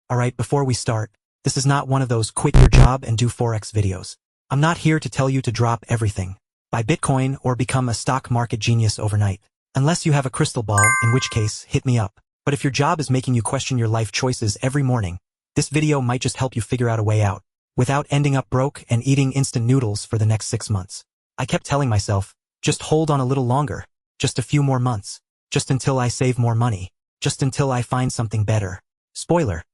Alright, before we start, this is not one of those quit your job and do Forex videos. I'm not here to tell you to drop everything, buy Bitcoin or become a stock market genius overnight. Unless you have a crystal ball, in which case, hit me up. But if your job is making you question your life choices every morning, this video might just help you figure out a way out, without ending up broke and eating instant noodles for the next 6 months. I kept telling myself, just hold on a little longer, just a few more months, just until I save more money, just until I find something better. Spoiler.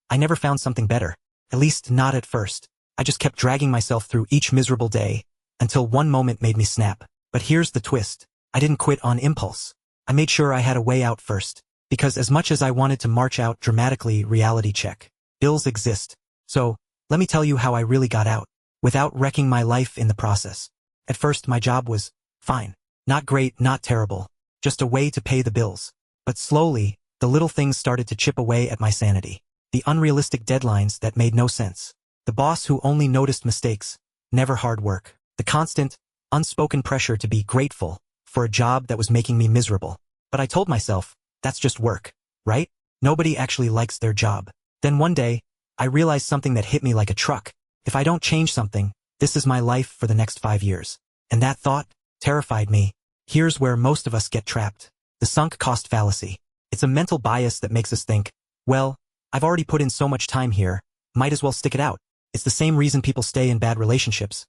I never found something better. At least not at first. I just kept dragging myself through each miserable day, until one moment made me snap. But here's the twist. I didn't quit on impulse. I made sure I had a way out first. Because as much as I wanted to march out dramatically, reality check. Bills exist. So, let me tell you how I really got out, without wrecking my life in the process. At first my job was fine. Not great, not terrible. Just a way to pay the bills. But slowly, the little things started to chip away at my sanity. The unrealistic deadlines that made no sense. The boss who only noticed mistakes, never hard work. The constant, unspoken pressure to be grateful for a job that was making me miserable. But I told myself, that's just work, right? Nobody actually likes their job. Then one day, I realized something that hit me like a truck. If I don't change something, this is my life for the next 5 years. And that thought terrified me. Here's where most of us get trapped. The sunk cost fallacy. It's a mental bias that makes us think, well, I've already put in so much time here, might as well stick it out. It's the same reason people stay in bad relationships,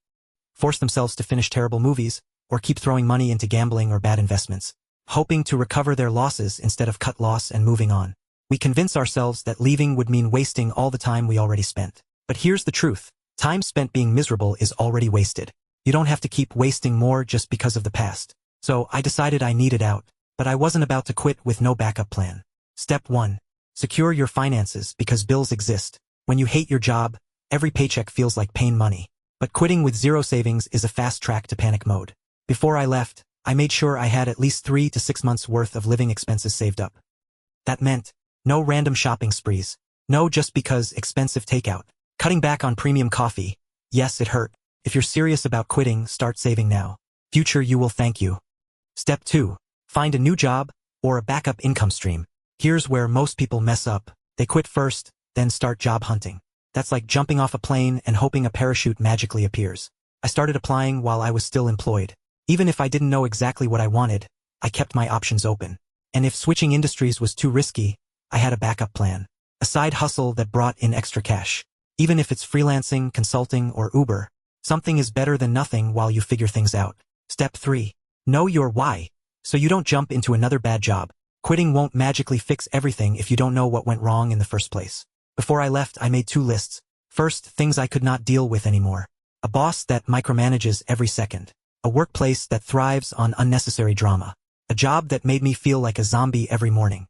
force themselves to finish terrible movies, or keep throwing money into gambling or bad investments, hoping to recover their losses instead of cut loss and moving on. We convince ourselves that leaving would mean wasting all the time we already spent. But here's the truth. Time spent being miserable is already wasted. You don't have to keep wasting more just because of the past. So I decided I needed out, but I wasn't about to quit with no backup plan. Step 1. Secure your finances because bills exist. When you hate your job, every paycheck feels like pain money. But quitting with zero savings is a fast track to panic mode. Before I left, I made sure I had at least 3 to 6 months worth of living expenses saved up. That meant no random shopping sprees. No just because expensive takeout. Cutting back on premium coffee. Yes, it hurt. If you're serious about quitting, start saving now. Future you will thank you. Step 2. Find a new job or a backup income stream. Here's where most people mess up. They quit first, then start job hunting. That's like jumping off a plane and hoping a parachute magically appears. I started applying while I was still employed. Even if I didn't know exactly what I wanted, I kept my options open. And if switching industries was too risky, I had a backup plan. A side hustle that brought in extra cash. Even if it's freelancing, consulting, or Uber, something is better than nothing while you figure things out. Step 3. Know your why, so you don't jump into another bad job. Quitting won't magically fix everything if you don't know what went wrong in the first place. Before I left, I made 2 lists. First, things I could not deal with anymore. A boss that micromanages every second. A workplace that thrives on unnecessary drama. A job that made me feel like a zombie every morning.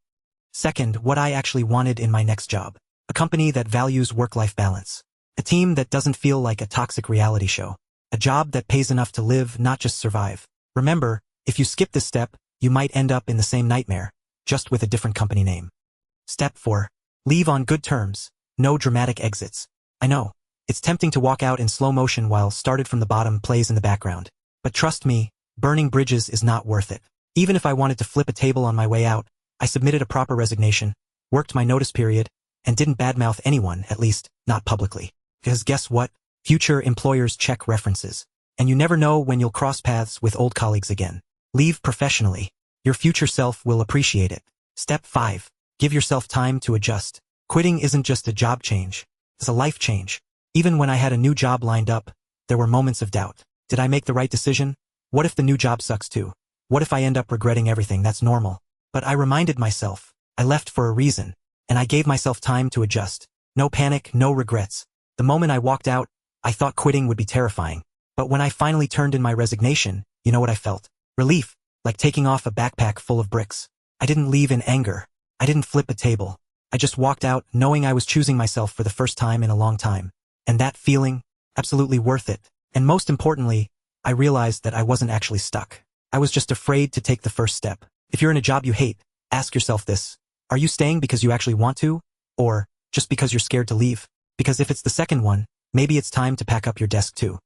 Second, what I actually wanted in my next job. A company that values work-life balance. A team that doesn't feel like a toxic reality show. A job that pays enough to live, not just survive. Remember, if you skip this step, you might end up in the same nightmare, just with a different company name. Step 4. Leave on good terms. No dramatic exits. I know, it's tempting to walk out in slow motion while Started from the Bottom plays in the background. But trust me, burning bridges is not worth it. Even if I wanted to flip a table on my way out, I submitted a proper resignation, worked my notice period, and didn't badmouth anyone, at least, not publicly. Because guess what? Future employers check references. And you never know when you'll cross paths with old colleagues again. Leave professionally. Your future self will appreciate it. Step 5. Give yourself time to adjust. Quitting isn't just a job change. It's a life change. Even when I had a new job lined up, there were moments of doubt. Did I make the right decision? What if the new job sucks too? What if I end up regretting everything? That's normal. But I reminded myself, I left for a reason, and I gave myself time to adjust. No panic, no regrets. The moment I walked out, I thought quitting would be terrifying. But when I finally turned in my resignation, you know what I felt? Relief, like taking off a backpack full of bricks. I didn't leave in anger. I didn't flip a table. I just walked out knowing I was choosing myself for the first time in a long time. And that feeling, absolutely worth it. And most importantly, I realized that I wasn't actually stuck. I was just afraid to take the first step. If you're in a job you hate, ask yourself this. Are you staying because you actually want to? Or just because you're scared to leave? Because if it's the second one, maybe it's time to pack up your desk too.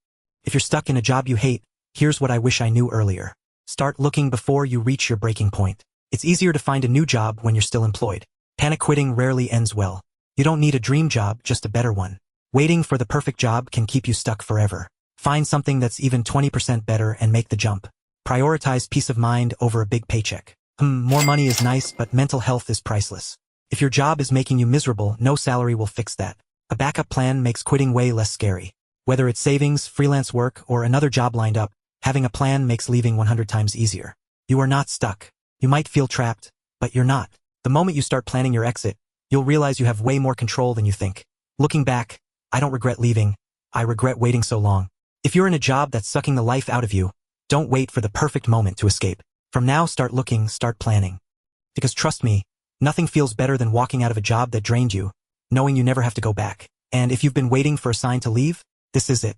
If you're stuck in a job you hate, here's what I wish I knew earlier. Start looking before you reach your breaking point. It's easier to find a new job when you're still employed. Panic quitting rarely ends well. You don't need a dream job, just a better one. Waiting for the perfect job can keep you stuck forever. Find something that's even 20% better and make the jump. Prioritize peace of mind over a big paycheck. More money is nice, but mental health is priceless. If your job is making you miserable, no salary will fix that. A backup plan makes quitting way less scary. Whether it's savings, freelance work, or another job lined up, having a plan makes leaving 100 times easier. You are not stuck. You might feel trapped, but you're not. The moment you start planning your exit, you'll realize you have way more control than you think. Looking back, I don't regret leaving. I regret waiting so long. If you're in a job that's sucking the life out of you, don't wait for the perfect moment to escape. From now, start looking, start planning. Because trust me, nothing feels better than walking out of a job that drained you, knowing you never have to go back. And if you've been waiting for a sign to leave, this is it.